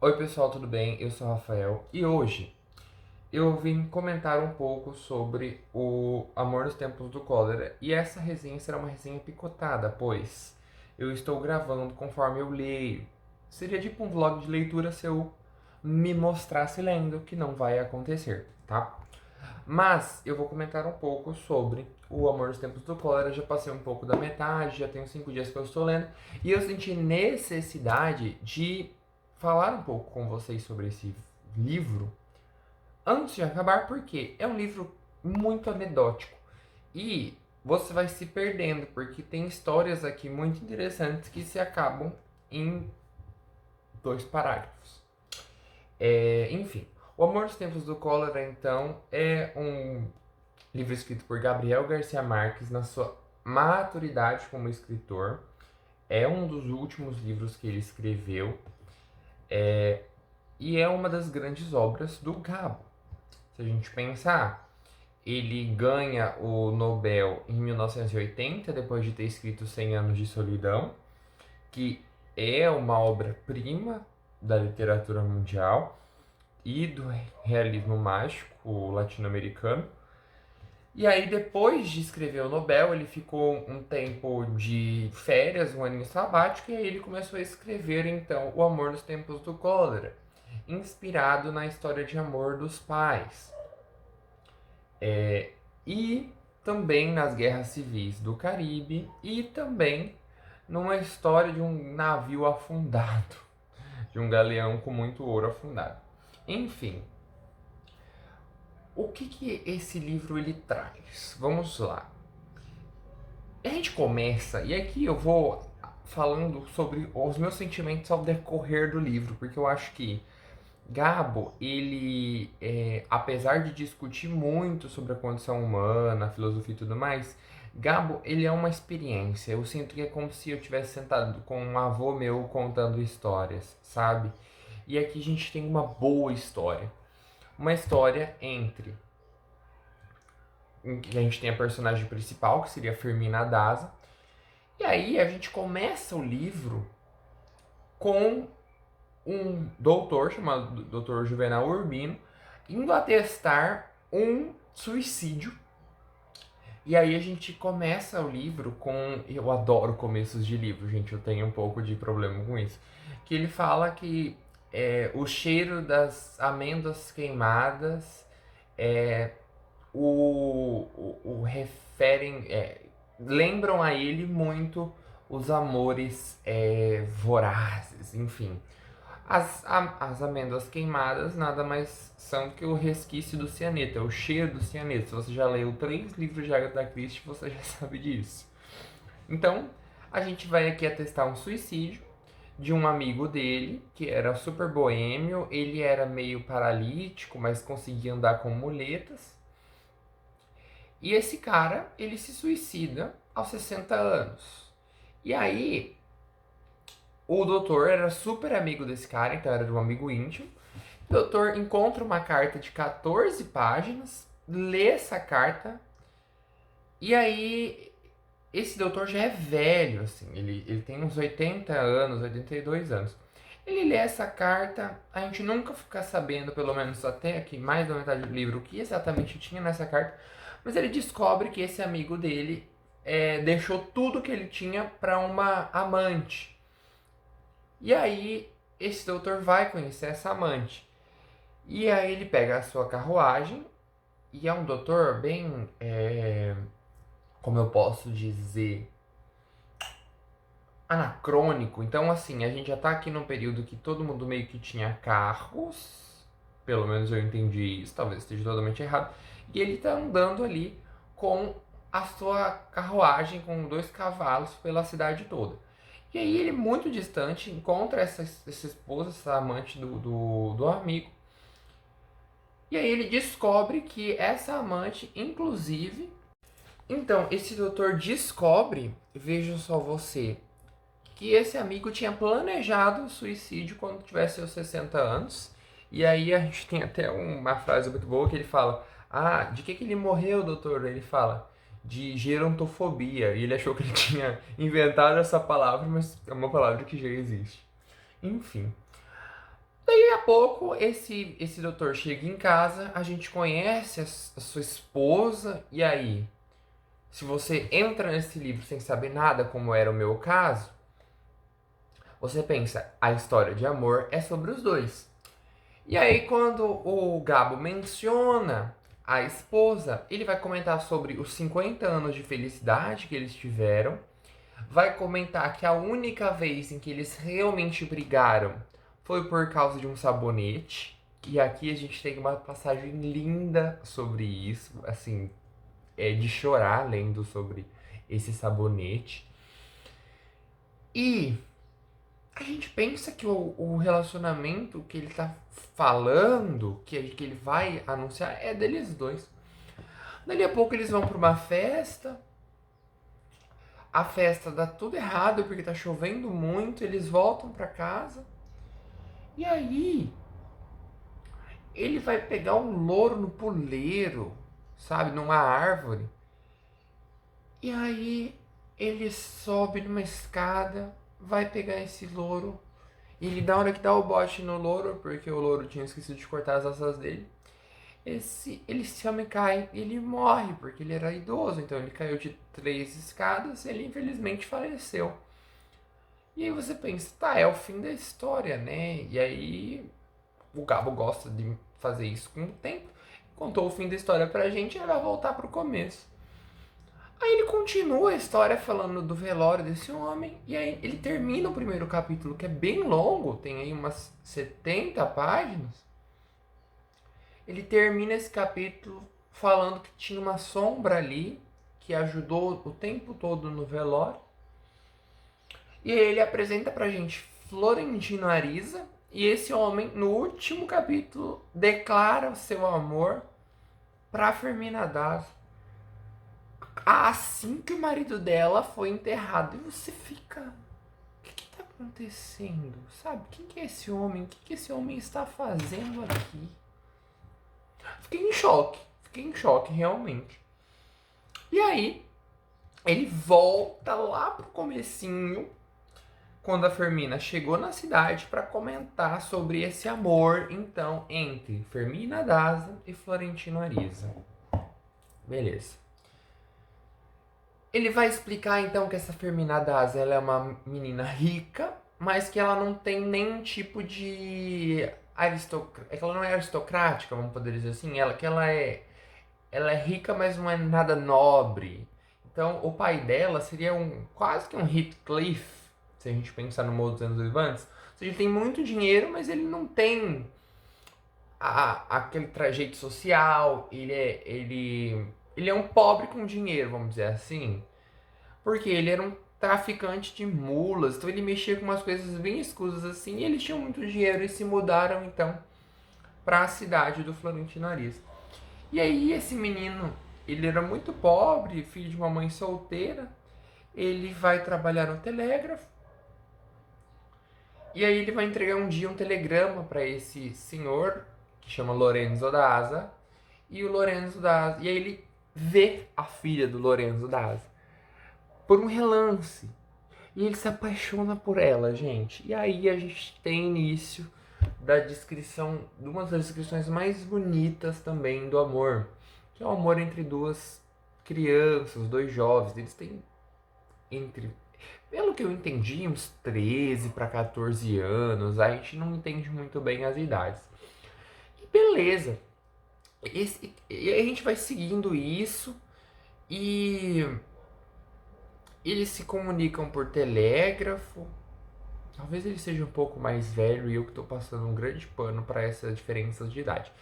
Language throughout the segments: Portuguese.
Oi pessoal, tudo bem? Eu sou o Rafael e hoje eu vim comentar um pouco sobre o Amor nos Tempos do Cólera e essa resenha será uma resenha picotada, pois eu estou gravando conforme eu leio. Seria tipo um vlog de leitura se eu me mostrasse lendo, que não vai acontecer, tá? Mas eu vou comentar um pouco sobre o Amor nos Tempos do Cólera. Já passei um pouco da metade, já tenho 5 dias que eu estou lendo. E eu senti necessidade de falar um pouco com vocês sobre esse livro antes de acabar, porque é um livro muito anedótico. E você vai se perdendo, porque tem histórias aqui muito interessantes que se acabam em 2 parágrafos. Enfim, O Amor nos Tempos do Cólera, então, é um livro escrito por Gabriel Garcia Marques na sua maturidade como escritor. É um dos últimos livros que ele escreveu e é uma das grandes obras do Gabo. Se a gente pensar, ele ganha o Nobel em 1980, depois de ter escrito 100 Anos de Solidão, que é uma obra-prima da literatura mundial e do realismo mágico latino-americano. E aí, depois de escrever o Nobel, ele ficou um tempo de férias, um aninho sabático, e aí ele começou a escrever, então, O Amor nos Tempos do Cólera, inspirado na história de amor dos pais. E também nas guerras civis do Caribe, e também numa história de um navio afundado, de um galeão com muito ouro afundado. Enfim, o que esse livro ele traz? Vamos lá. A gente começa, e aqui eu vou falando sobre os meus sentimentos ao decorrer do livro, porque eu acho que Gabo, ele, apesar de discutir muito sobre a condição humana, a filosofia e tudo mais, Gabo, ele é uma experiência. Eu sinto que é como se eu tivesse sentado com um avô meu contando histórias, sabe? E aqui a gente tem uma boa história. Uma história em que a gente tem a personagem principal, que seria a Firmina Daza, e aí a gente começa o livro com um doutor chamado Dr. Juvenal Urbino indo atestar um suicídio. E aí a gente começa o livro com... Eu adoro começos de livro, gente, eu tenho um pouco de problema com isso. Que ele fala que o cheiro das amêndoas queimadas o referem... lembram a ele muito os amores vorazes, enfim. As amêndoas queimadas nada mais são do que o resquício do cianeto, é o cheiro do cianeto. Se você já leu 3 livros de Agatha Christie, você já sabe disso. Então, a gente vai aqui atestar um suicídio de um amigo dele, que era super boêmio, ele era meio paralítico, mas conseguia andar com muletas. E esse cara, ele se suicida aos 60 anos. E aí, o doutor era super amigo desse cara, então era um amigo íntimo. O doutor encontra uma carta de 14 páginas, lê essa carta, e aí esse doutor já é velho, assim, ele tem uns 80 anos, 82 anos. Ele lê essa carta, a gente nunca fica sabendo, pelo menos até aqui, mais da metade do livro, o que exatamente tinha nessa carta, mas ele descobre que esse amigo dele deixou tudo que ele tinha para uma amante. E aí esse doutor vai conhecer essa amante. E aí ele pega a sua carruagem e é um doutor bem, como eu posso dizer, anacrônico. Então, assim, a gente já tá aqui num período que todo mundo meio que tinha carros, pelo menos eu entendi isso, talvez esteja totalmente errado, e ele tá andando ali com a sua carruagem com 2 cavalos pela cidade toda. E aí ele, muito distante, encontra essa esposa, essa amante do amigo. E aí ele descobre que essa amante, inclusive... Então, esse doutor descobre, veja só você, que esse amigo tinha planejado o suicídio quando tivesse seus 60 anos. E aí a gente tem até uma frase muito boa que ele fala: Ah, de que ele morreu, doutor? Ele fala: De gerontofobia. E ele achou que ele tinha inventado essa palavra, mas é uma palavra que já existe. Enfim. pouco, esse doutor chega em casa, a gente conhece a sua esposa, e aí? Se você entra nesse livro sem saber nada, como era o meu caso, você pensa, a história de amor é sobre os dois. E aí, quando o Gabo menciona a esposa, ele vai comentar sobre os 50 anos de felicidade que eles tiveram, vai comentar que a única vez em que eles realmente brigaram foi por causa de um sabonete. E aqui a gente tem uma passagem linda sobre isso, assim, é de chorar lendo sobre esse sabonete. E a gente pensa que o relacionamento que ele tá falando, que ele vai anunciar, é deles dois. Dali a pouco eles vão pra uma festa, a festa dá tudo errado porque tá chovendo muito, eles voltam pra casa, e aí ele vai pegar um louro no puleiro, sabe, numa árvore, e aí ele sobe numa escada, vai pegar esse louro. E ele, na hora que dá o bote no louro, porque o louro tinha esquecido de cortar as asas dele, esse homem cai e ele morre, porque ele era idoso. Então ele caiu de 3 escadas e ele infelizmente faleceu. E aí você pensa, tá, é o fim da história, né? E aí o Gabo gosta de fazer isso com o tempo. Contou o fim da história pra gente e ele vai voltar pro começo. Aí ele continua a história falando do velório desse homem. E aí ele termina o primeiro capítulo, que é bem longo, tem aí umas 70 páginas. Ele termina esse capítulo falando que tinha uma sombra ali que ajudou o tempo todo no velório. E aí ele apresenta pra gente Florentino Ariza. E esse homem, no último capítulo, declara o seu amor pra Fermina Dazo assim que o marido dela foi enterrado. E você fica, o que tá acontecendo? Sabe? Quem que é esse homem? O que esse homem está fazendo aqui? Fiquei em choque realmente. E aí, ele volta lá pro comecinho, quando a Fermina chegou na cidade para comentar sobre esse amor, então, entre Fermina Daza e Florentino Ariza. Beleza. Ele vai explicar então que essa Fermina Daza, ela é uma menina rica, mas que ela não tem nenhum tipo de é que ela não é aristocrática, vamos poder dizer assim, ela é rica, mas não é nada nobre. Então, o pai dela seria quase que um Heathcliff, se a gente pensar no modo dos anos Vivantes. Ou seja, ele tem muito dinheiro, mas ele não tem aquele trajeto social, ele é um pobre com dinheiro, vamos dizer assim. Porque ele era um traficante de mulas, então ele mexia com umas coisas bem escusas assim, e eles tinham muito dinheiro e se mudaram então para a cidade do Florentino Ariza. E aí esse menino, ele era muito pobre, filho de uma mãe solteira, ele vai trabalhar no telégrafo, e aí ele vai entregar um dia um telegrama para esse senhor, que chama Lorenzo Daza, e o Lorenzo Daza, e aí ele vê a filha do Lorenzo Daza por um relance. E ele se apaixona por ela, gente. E aí a gente tem início da descrição, de uma das descrições mais bonitas também do amor, que é o amor entre duas crianças, dois jovens. Eles têm entre, pelo que eu entendi, uns 13 para 14 anos. A gente não entende muito bem as idades. E beleza. E a gente vai seguindo isso e eles se comunicam por telégrafo. Talvez ele seja um pouco mais velho e eu que estou passando um grande pano para essas diferenças de idade.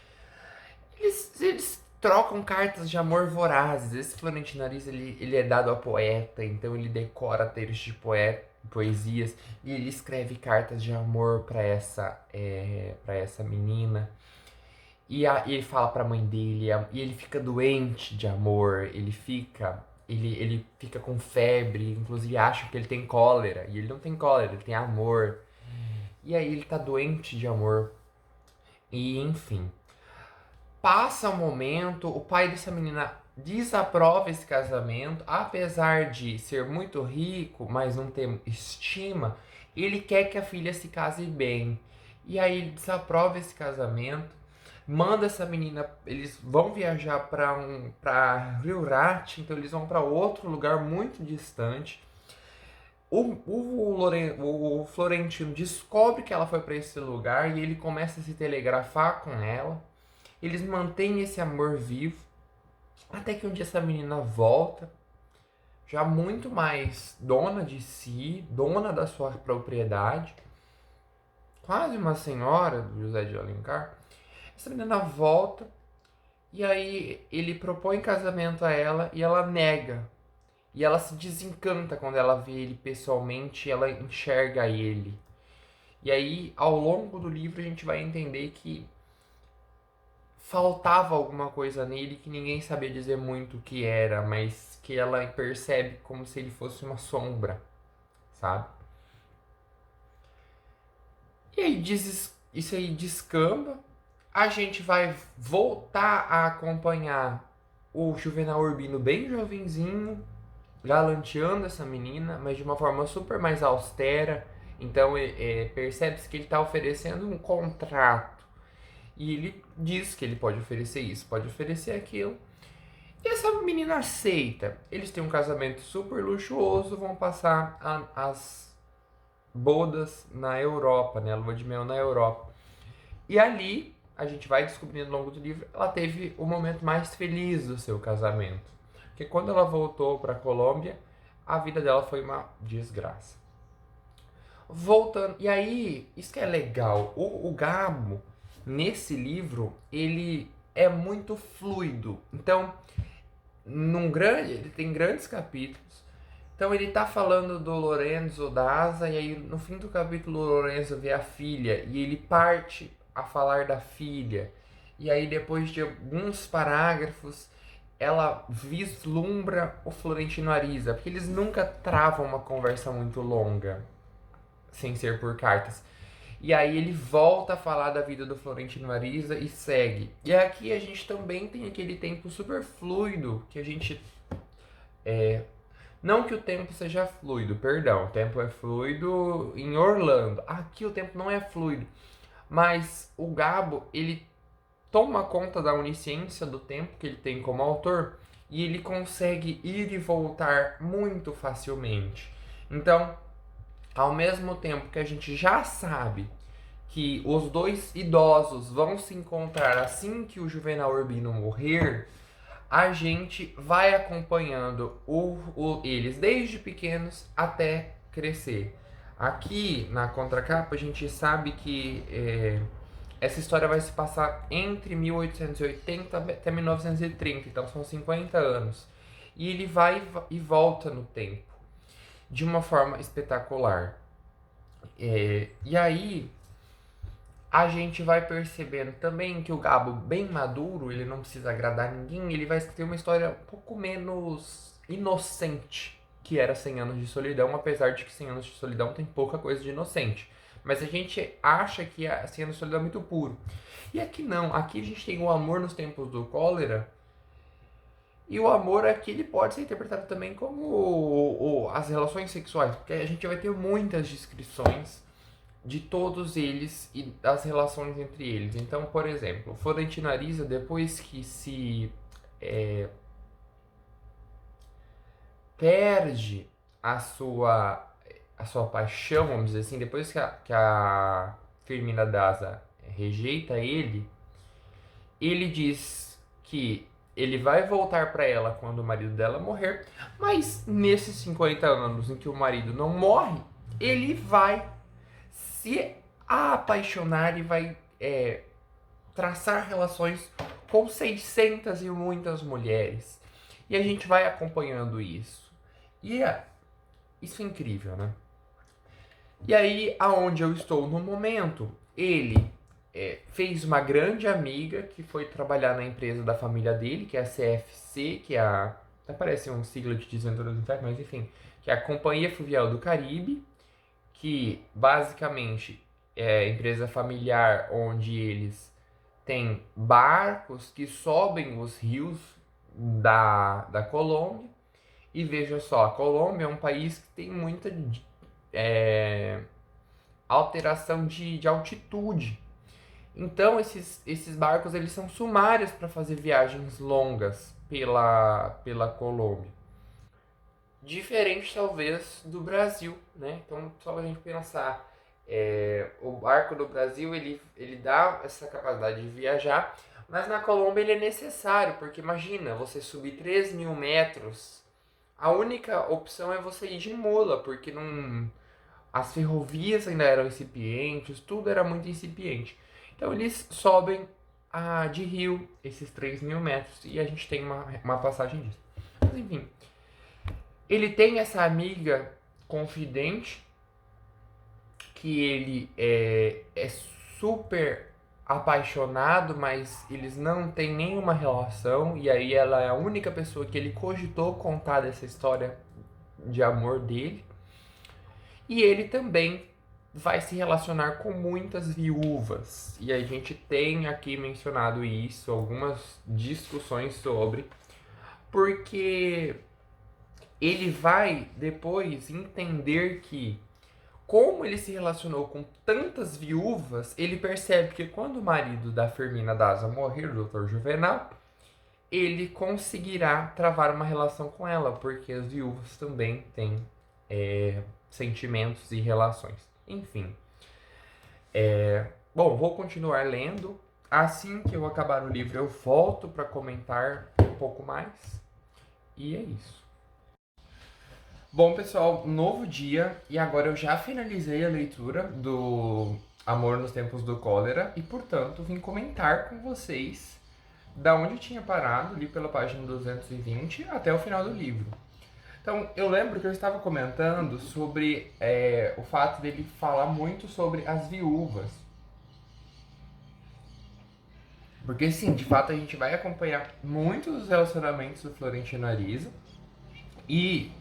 Eles trocam cartas de amor vorazes. Esse Florentino Ariza, ele é dado a poeta, então ele decora textos de poesias e ele escreve cartas de amor para essa menina. E ele fala para a mãe dele, e ele fica doente de amor, ele fica com febre, inclusive acha que ele tem cólera, e ele não tem cólera, ele tem amor. E aí ele tá doente de amor. E enfim, passa o momento, o pai dessa menina desaprova esse casamento, apesar de ser muito rico, mas não ter estima, ele quer que a filha se case bem. E aí ele desaprova esse casamento, manda essa menina, eles vão viajar para Rio Rati, então eles vão para outro lugar muito distante. O Florentino descobre que ela foi para esse lugar e ele começa a se telegrafar com ela. Eles mantêm esse amor vivo, até que um dia essa menina volta, já muito mais dona de si, dona da sua propriedade, quase uma senhora do José de Alencar. Essa menina volta e aí ele propõe casamento a ela e ela nega. E ela se desencanta quando ela vê ele pessoalmente, ela enxerga ele. E aí, ao longo do livro, a gente vai entender que faltava alguma coisa nele que ninguém sabia dizer muito o que era, mas que ela percebe como se ele fosse uma sombra, sabe? E aí isso aí descamba. A gente vai voltar a acompanhar o Juvenal Urbino bem jovenzinho, galanteando essa menina, mas de uma forma super mais austera. Então percebe-se que ele está oferecendo um contrato. E ele diz que ele pode oferecer isso, pode oferecer aquilo. E essa menina aceita. Eles têm um casamento super luxuoso, vão passar as bodas na Europa, né? A lua de mel na Europa. E ali, a gente vai descobrindo ao longo do livro, ela teve o momento mais feliz do seu casamento. Porque quando ela voltou para a Colômbia, a vida dela foi uma desgraça. Voltando, e aí, isso que é legal, o Gabo, nesse livro, ele é muito fluido. Então, ele tem grandes capítulos. Então ele tá falando do Lorenzo, da Asa, e aí no fim do capítulo o Lorenzo vê a filha e ele parte a falar da filha. E aí depois de alguns parágrafos ela vislumbra o Florentino Ariza, porque eles nunca travam uma conversa muito longa, sem ser por cartas. E aí ele volta a falar da vida do Florentino Ariza e segue. E aqui a gente também tem aquele tempo super fluido que a gente não que o tempo seja fluido, perdão, o tempo é fluido em Orlando. Aqui o tempo não é fluido, mas o Gabo, ele toma conta da onisciência do tempo que ele tem como autor e ele consegue ir e voltar muito facilmente. Então, ao mesmo tempo que a gente já sabe que os dois idosos vão se encontrar assim que o Juvenal Urbino morrer, a gente vai acompanhando eles desde pequenos até crescer. Aqui na contracapa a gente sabe que essa história vai se passar entre 1880 até 1930, então são 50 anos. E ele vai e volta no tempo de uma forma espetacular. E aí a gente vai percebendo também que o Gabo, bem maduro, ele não precisa agradar ninguém, ele vai ter uma história um pouco menos inocente que era 100 Anos de Solidão, apesar de que 100 Anos de Solidão tem pouca coisa de inocente. Mas a gente acha que a 100 Anos de Solidão é muito puro. E aqui não, aqui a gente tem o amor nos tempos do cólera, e o amor aqui ele pode ser interpretado também como as relações sexuais, porque a gente vai ter muitas descrições de todos eles e das relações entre eles. Então, por exemplo, Florentino Ariza, depois que se perde a sua paixão, vamos dizer assim, depois que a Firmina Daza rejeita ele diz que ele vai voltar para ela quando o marido dela morrer, mas nesses 50 anos em que o marido não morre, ele vai se apaixonar e vai traçar relações com 600 e muitas mulheres. E a gente vai acompanhando isso. E isso é incrível, né? E aí, aonde eu estou no momento, ele fez uma grande amiga que foi trabalhar na empresa da família dele, que é a CFC, que é até parece um sigla de Desventuras do Inferno, mas enfim, que é a Companhia Fluvial do Caribe, que basicamente é a empresa familiar onde eles têm barcos que sobem os rios da Colômbia. E veja só, a Colômbia é um país que tem muita é, alteração de altitude. Então esses barcos eles são sumários para fazer viagens longas pela Colômbia. Diferente talvez do Brasil, né? Então só pra gente pensar, o barco do Brasil ele dá essa capacidade de viajar, mas na Colômbia ele é necessário, porque imagina você subir 3.000 metros, a única opção é você ir de mula, porque não, as ferrovias ainda eram incipientes, tudo era muito incipiente. Então eles sobem de rio esses 3.000 metros e a gente tem uma passagem disso. Mas enfim, ele tem essa amiga confidente que ele é super apaixonado, mas eles não têm nenhuma relação, e aí ela é a única pessoa que ele cogitou contar dessa história de amor dele. E ele também vai se relacionar com muitas viúvas. E a gente tem aqui mencionado isso, algumas discussões sobre, porque ele vai depois entender que, como ele se relacionou com tantas viúvas, ele percebe que quando o marido da Fermina Daza morrer, o Dr. Juvenal, ele conseguirá travar uma relação com ela, porque as viúvas também têm sentimentos e relações. Enfim. Bom, vou continuar lendo. Assim que eu acabar o livro, eu volto para comentar um pouco mais. E é isso. Bom, pessoal, novo dia. E agora eu já finalizei a leitura do Amor nos Tempos do Cólera. E, portanto, vim comentar com vocês da onde eu tinha parado, ali pela página 220 até o final do livro. Então, eu lembro que eu estava comentando sobre o fato dele falar muito sobre as viúvas. Porque, sim, de fato, a gente vai acompanhar muitos dos relacionamentos do Florentino Ariza. E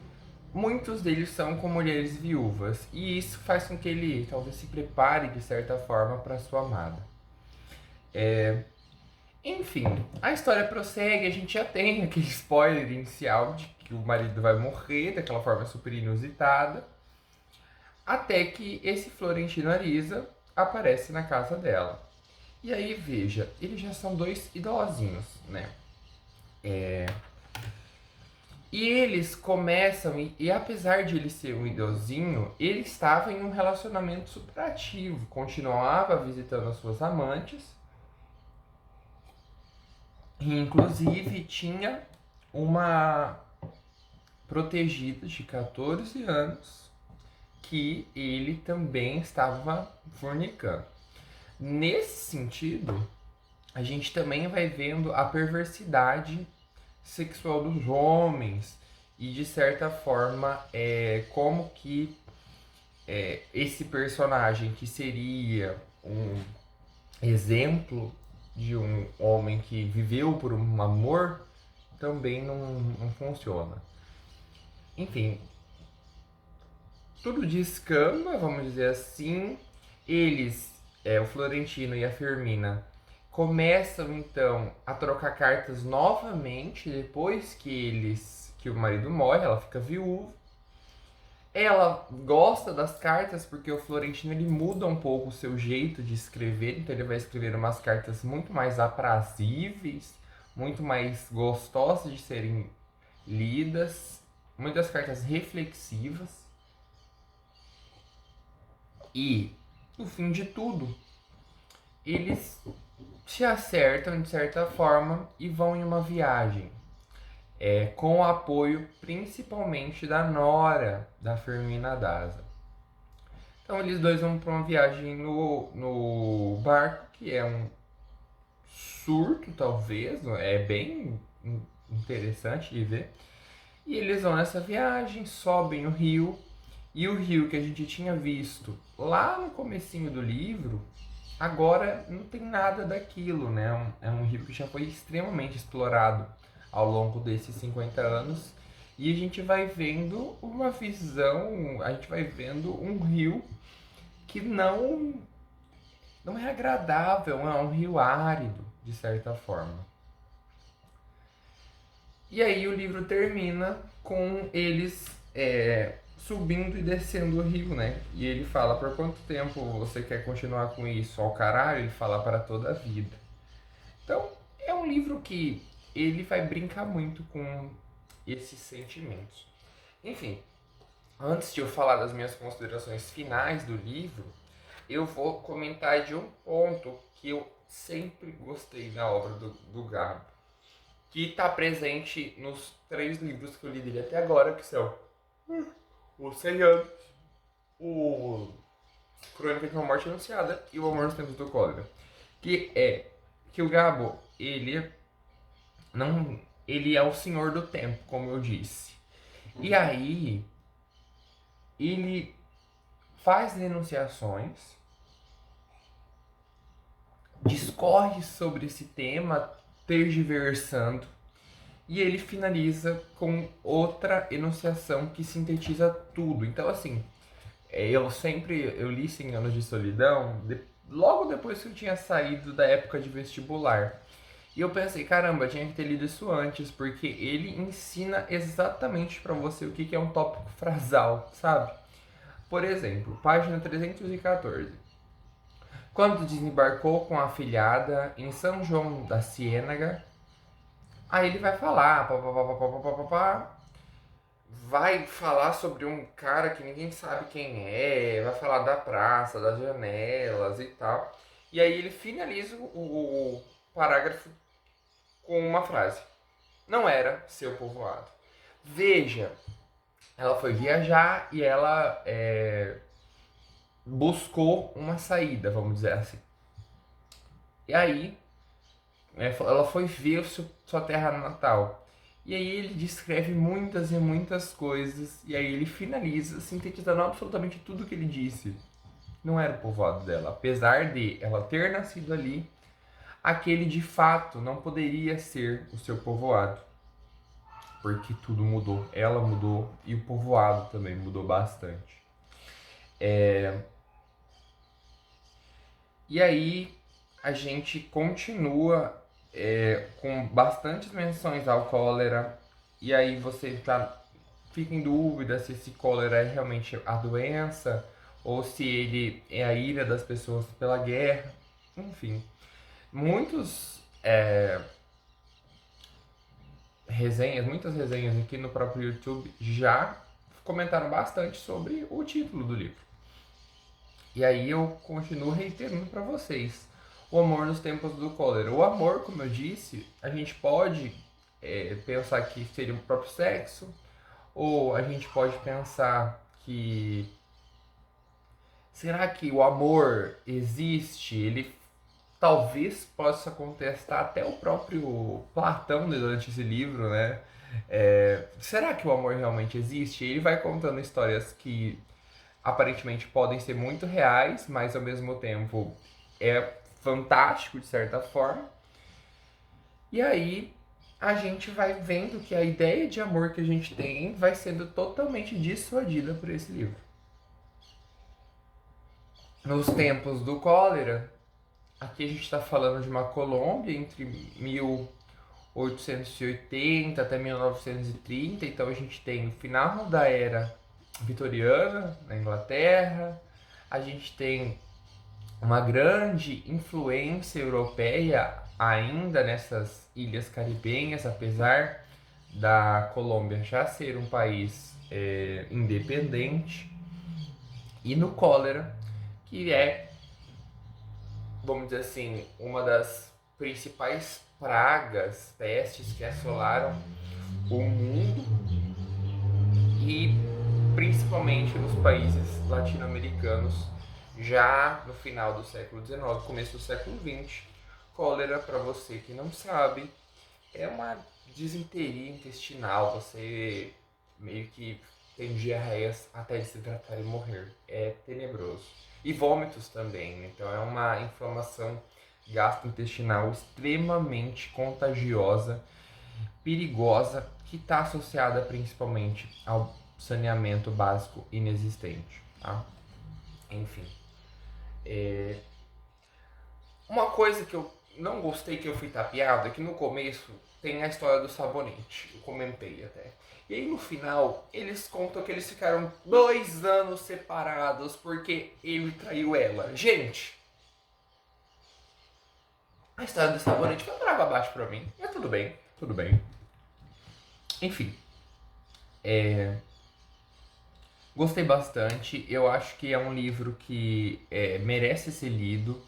muitos deles são com mulheres viúvas. E isso faz com que ele talvez se prepare, de certa forma, para sua amada. Enfim, a história prossegue, a gente já tem aquele spoiler inicial de que o marido vai morrer daquela forma super inusitada, até que esse Florentino Ariza aparece na casa dela. E aí, veja, eles já são dois idosinhos, né? E eles começam, e apesar de ele ser um idosinho, ele estava em um relacionamento superativo, continuava visitando as suas amantes, e inclusive tinha uma protegida de 14 anos que ele também estava fornicando. Nesse sentido, a gente também vai vendo a perversidade sexual dos homens e, de certa forma, como que esse personagem, que seria um exemplo de um homem que viveu por um amor, também não funciona. Enfim, tudo descamba, vamos dizer assim. Eles, o Florentino e a Fermina, começam então a trocar cartas novamente depois que o marido morre, ela fica viúva. Ela gosta das cartas porque o Florentino ele muda um pouco o seu jeito de escrever, então ele vai escrever umas cartas muito mais aprazíveis, muito mais gostosas de serem lidas, muitas cartas reflexivas. E, no fim de tudo, eles se acertam de certa forma e vão em uma viagem. Com o apoio principalmente da nora da Fermina Daza. Então eles dois vão para uma viagem no barco, que é um surto talvez, é bem interessante de ver. E eles vão nessa viagem, sobem o rio, e o rio que a gente tinha visto lá no comecinho do livro, agora não tem nada daquilo, né? É um rio que já foi extremamente explorado ao longo desses 50 anos, e a gente vai vendo uma visão, a gente vai vendo um rio que não é agradável, é um rio árido, de certa forma. E aí o livro termina com eles subindo e descendo o rio, né? E ele fala, por quanto tempo você quer continuar com isso? Ao caralho, ele fala para toda a vida. Então, é um livro que ele vai brincar muito com esses sentimentos. Enfim, antes de eu falar das minhas considerações finais do livro, eu vou comentar de um ponto que eu sempre gostei na obra do Gabo, que está presente nos 3 livros que eu li dele até agora, que são O 100 Anos, o Crônica de uma Morte Anunciada e O Amor nos Tempos do Cólera. Que é que o Gabo, não, ele é o senhor do tempo, como eu disse. E aí, ele faz denunciações, discorre sobre esse tema, tergiversando, e ele finaliza com outra enunciação que sintetiza tudo. Então, assim, eu li 100 Anos de Solidão logo depois que eu tinha saído da época de vestibular. E eu pensei, caramba, tinha que ter lido isso antes, porque ele ensina exatamente pra você o que é um tópico frasal, sabe? Por exemplo, página 314. Quando desembarcou com a afilhada em São João da Ciênaga, aí ele vai falar, vai falar sobre um cara que ninguém sabe quem é, vai falar da praça, das janelas e tal. E aí ele finaliza o parágrafo com uma frase: não era seu povoado. Veja, ela foi viajar e ela buscou uma saída, vamos dizer assim. E aí, ela foi ver sua terra natal. E aí ele descreve muitas e muitas coisas. E aí ele finaliza sintetizando absolutamente tudo que ele disse. Não era o povoado dela. Apesar de ela ter nascido ali, aquele de fato não poderia ser o seu povoado. Porque tudo mudou. Ela mudou e o povoado também mudou bastante. E aí a gente continua com bastantes menções ao cólera. E aí você fica em dúvida se esse cólera é realmente a doença ou se ele é a ira das pessoas pela guerra. Enfim, muitas resenhas aqui no próprio YouTube já comentaram bastante sobre o título do livro. E aí eu continuo reiterando para vocês: o amor nos tempos do cólera. O amor, como eu disse, a gente pode pensar que seria o próprio sexo, ou a gente pode pensar que será que o amor existe? Ele talvez possa contestar até o próprio Platão durante esse livro, né? Será que o amor realmente existe? Ele vai contando histórias que aparentemente podem ser muito reais, mas ao mesmo tempo é fantástico de certa forma. E aí a gente vai vendo que a ideia de amor que a gente tem vai sendo totalmente dissuadida por esse livro. Nos tempos do cólera, aqui a gente está falando de uma Colômbia entre 1880 até 1930, então a gente tem o final da era vitoriana na Inglaterra, a gente tem uma grande influência europeia ainda nessas ilhas caribenhas, apesar da Colômbia já ser um país independente, e no cólera, que é, vamos dizer assim, uma das principais pragas, pestes que assolaram o mundo e principalmente nos países latino-americanos já no final do século XIX, começo do século XX. Cólera, para você que não sabe, é uma disenteria intestinal. Você meio que tem diarreias até desidratar e morrer. É tenebroso. E vômitos também. Então é uma inflamação gastrointestinal extremamente contagiosa, perigosa, que está associada principalmente ao saneamento básico inexistente. Tá? Enfim. Uma coisa que eu não gostei que eu fui tapeado é que no começo tem a história do sabonete. Eu comentei até. E aí no final, eles contam que eles ficaram 2 anos separados porque ele traiu ela. Gente, a história do sabonete foi por água abaixo pra mim. Mas tudo bem, tudo bem. Enfim, gostei bastante. Eu acho que é um livro que merece ser lido.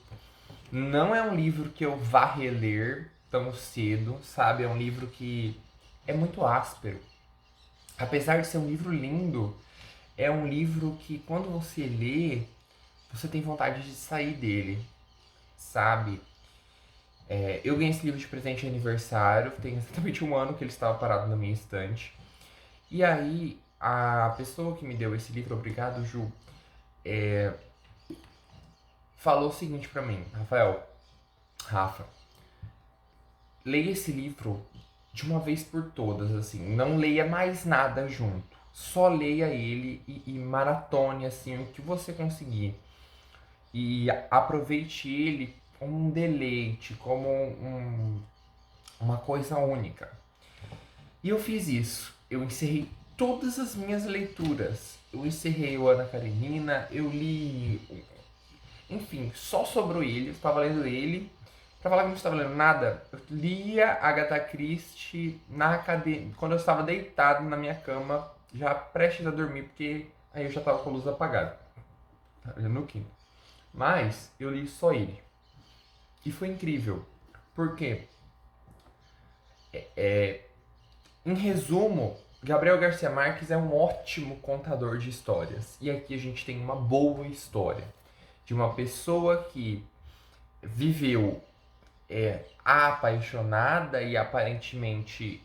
Não é um livro que eu vá reler tão cedo, sabe? É um livro que é muito áspero. Apesar de ser um livro lindo, é um livro que quando você lê, você tem vontade de sair dele, sabe? Eu ganhei esse livro de presente de aniversário, tem exatamente um ano que ele estava parado na minha estante. E aí, a pessoa que me deu esse livro, obrigado, Ju, falou o seguinte pra mim: Rafa, leia esse livro de uma vez por todas, assim, não leia mais nada junto. Só leia ele e maratone, assim, o que você conseguir. E aproveite ele como um deleite, como uma coisa única. E eu fiz isso. Eu encerrei todas as minhas leituras. Eu encerrei o Ana Karenina, eu li. Enfim, só sobrou ele. Eu estava lendo ele. Pra falar que não estava lendo nada, eu lia Agatha Christie na academia, quando eu estava deitado na minha cama, já prestes a dormir, porque aí eu já estava com a luz apagada. No quinto. Mas eu li só ele. E foi incrível. Porque, em resumo, Gabriel Garcia Marques é um ótimo contador de histórias. E aqui a gente tem uma boa história de uma pessoa que viveu apaixonada e aparentemente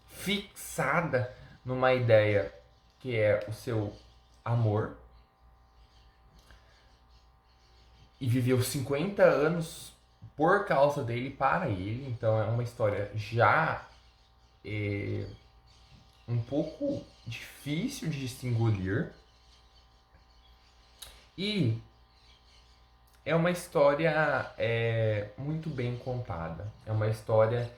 fixada numa ideia que é o seu amor. E viveu 50 anos por causa dele, para ele. Então é uma história já um pouco difícil de se engolir. E é uma história muito bem contada. É uma história.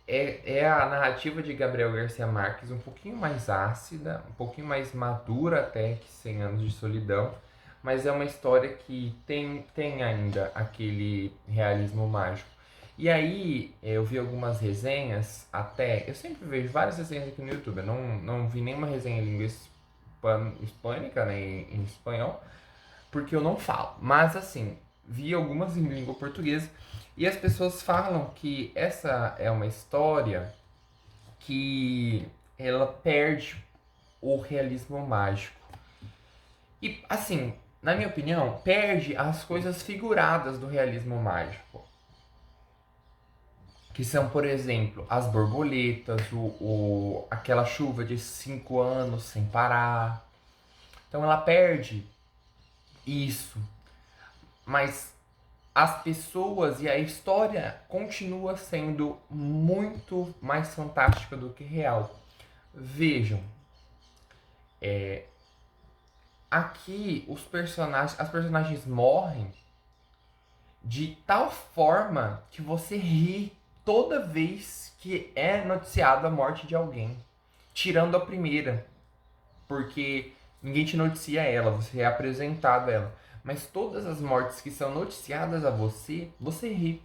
É a narrativa de Gabriel Garcia Marques um pouquinho mais ácida, um pouquinho mais madura até que 100 Anos de Solidão, mas é uma história que tem ainda aquele realismo mágico. E aí eu vi algumas resenhas, até. Eu sempre vejo várias resenhas aqui no YouTube, eu não vi nenhuma resenha em língua hispânica, né, em espanhol, porque eu não falo. Mas assim, vi algumas em língua portuguesa e as pessoas falam que essa é uma história que ela perde o realismo mágico. E assim, na minha opinião, perde as coisas figuradas do realismo mágico. Que são, por exemplo, as borboletas, aquela chuva de 5 anos sem parar. Então ela perde isso. Mas as pessoas e a história continua sendo muito mais fantástica do que real. Vejam, aqui as personagens morrem de tal forma que você ri toda vez que é noticiado a morte de alguém, tirando a primeira, porque ninguém te noticia ela, você é apresentado a ela. Mas todas as mortes que são noticiadas a você, você ri.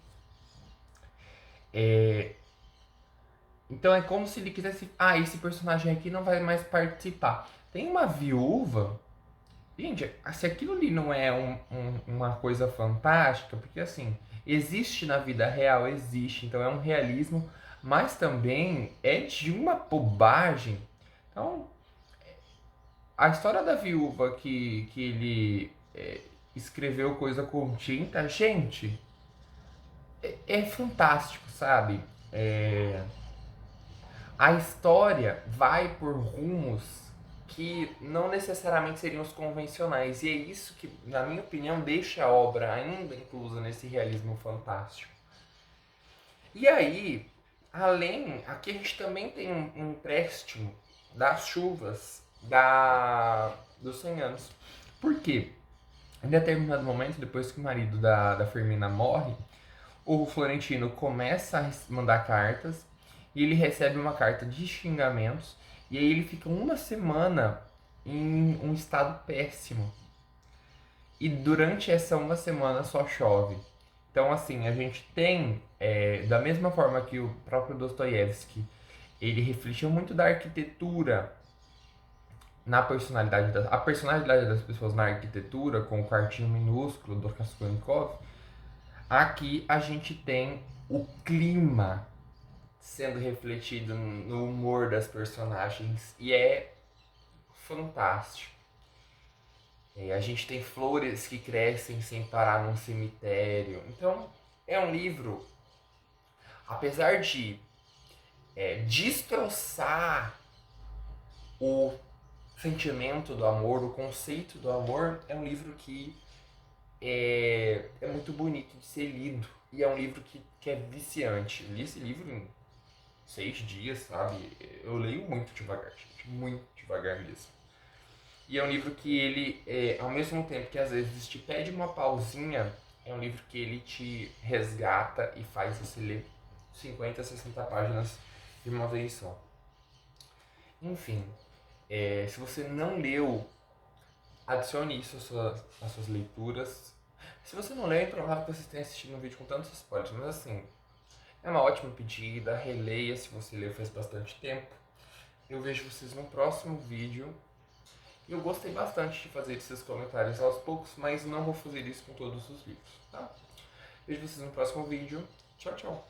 Então é como se ele quisesse. Ah, esse personagem aqui não vai mais participar. Tem uma viúva. Gente, se aquilo ali não é uma coisa fantástica, porque assim, existe na vida real, existe, então é um realismo, mas também é de uma bobagem. Então, a história da viúva que ele escreveu coisa com tinta, gente, é fantástico, sabe? A história vai por rumos que não necessariamente seriam os convencionais. E é isso que, na minha opinião, deixa a obra ainda inclusa nesse realismo fantástico. E aí, aqui a gente também tem um empréstimo das chuvas dos 100 anos. Por quê? Em determinado momento, depois que o marido da Fermina morre, o Florentino começa a mandar cartas e ele recebe uma carta de xingamentos e aí ele fica uma semana em um estado péssimo. E durante essa uma semana só chove. Então, assim, a gente tem, da mesma forma que o próprio Dostoiévski, ele refletiu muito da arquitetura na personalidade a personalidade das pessoas na arquitetura, com o quartinho minúsculo do Raskolnikov. Aqui a gente tem o clima sendo refletido no humor das personagens e é fantástico. A gente tem flores que crescem sem parar num cemitério. Então, é um livro, apesar de destroçar o sentimento do amor, o conceito do amor, é um livro que é muito bonito de ser lido. E é um livro que é viciante. Eu li esse livro em 6 dias, sabe? Eu leio muito devagar, gente, muito devagar mesmo. E é um livro que ele, ao mesmo tempo que às vezes te pede uma pausinha, é um livro que ele te resgata e faz você ler 50, 60 páginas de uma vez só. Enfim, se você não leu, adicione isso às suas leituras. Se você não leu, é provável que você tenha assistido um vídeo com tantos spoilers, mas assim, é uma ótima pedida, releia se você leu faz bastante tempo. Eu vejo vocês no próximo vídeo. Eu gostei bastante de fazer esses comentários aos poucos, mas não vou fazer isso com todos os livros, tá? Vejo vocês no próximo vídeo. Tchau, tchau!